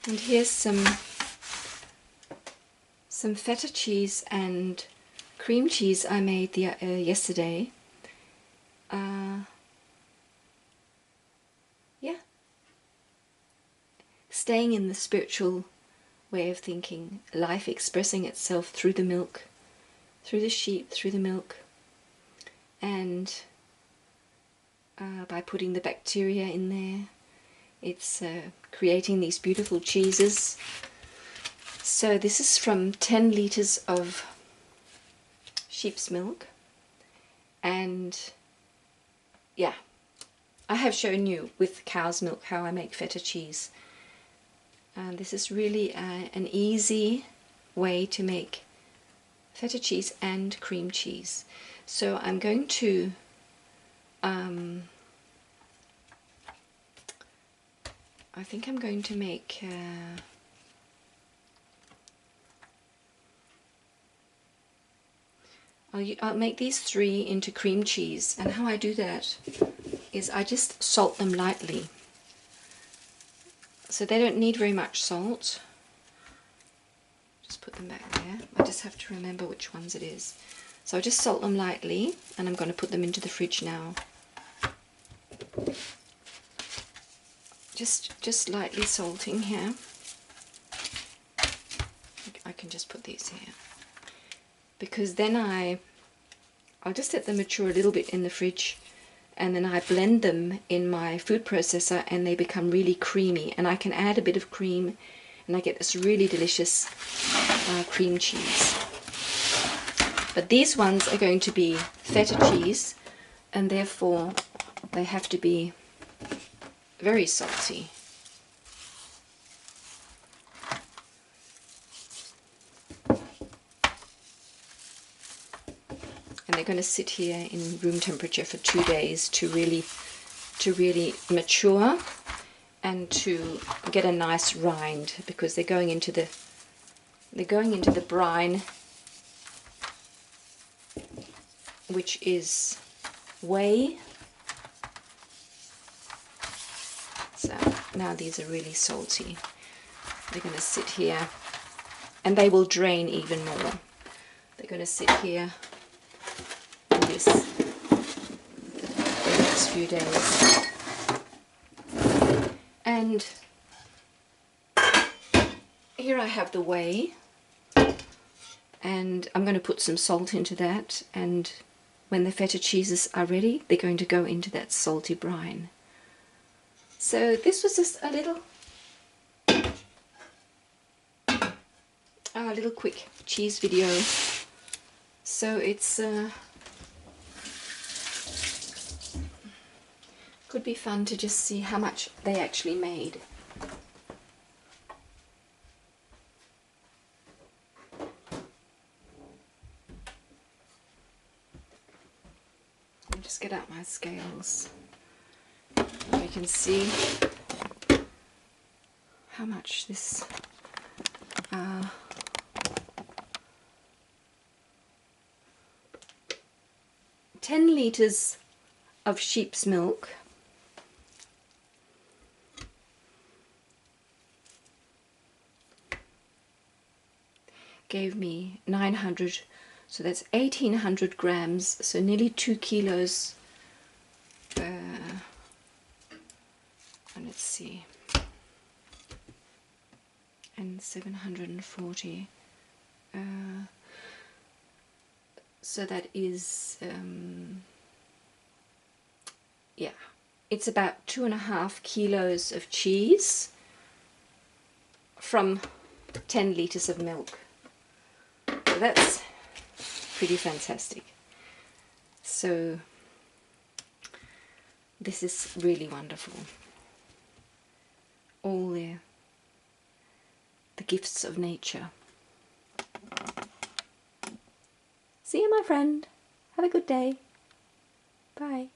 And here's some feta cheese and cream cheese I made yesterday. Yeah, staying in the spiritual way of thinking, life expressing itself through the milk, through the sheep, through the milk, and by putting the bacteria in there, it's creating these beautiful cheeses. So this is from 10 litres of sheep's milk, and yeah, I have shown you with cow's milk how I make feta cheese. And this is really an easy way to make feta cheese and cream cheese. So I'm going to I think I'm going to make I'll make these 3 into cream cheese, and how I do that is I just salt them lightly. So they don't need very much salt. Just put them back there. I just have to remember which ones it is. So I just salt them lightly, and I'm going to put them into the fridge now. Just lightly salting here. I can just put these here, because then I'll just let them mature a little bit in the fridge, and then I blend them in my food processor and they become really creamy, and I can add a bit of cream and I get this really delicious cream cheese. But these ones are going to be feta cheese, and therefore they have to be very salty. And they're going to sit here in room temperature for 2 days to really mature and to get a nice rind, because they're going into the brine, which is whey. So now these are really salty. They're going to sit here, and they will drain even more. They're going to sit here in this the next few days. And here I have the whey, and I'm going to put some salt into that, and when the feta cheeses are ready, they're going to go into that salty brine. So this was just a little quick cheese video. So it's could be fun to just see how much they actually made. Let me just get out my scales. You can see how much this 10 litres of sheep's milk gave me 900, so that's 1800 grams, so nearly 2 kilos. And let's see, and 740. So that is, yeah, it's about 2.5 kilos of cheese from 10 litres of milk. So that's pretty fantastic. So this is really wonderful. All the gifts of nature. See you, my friend. Have a good day. Bye.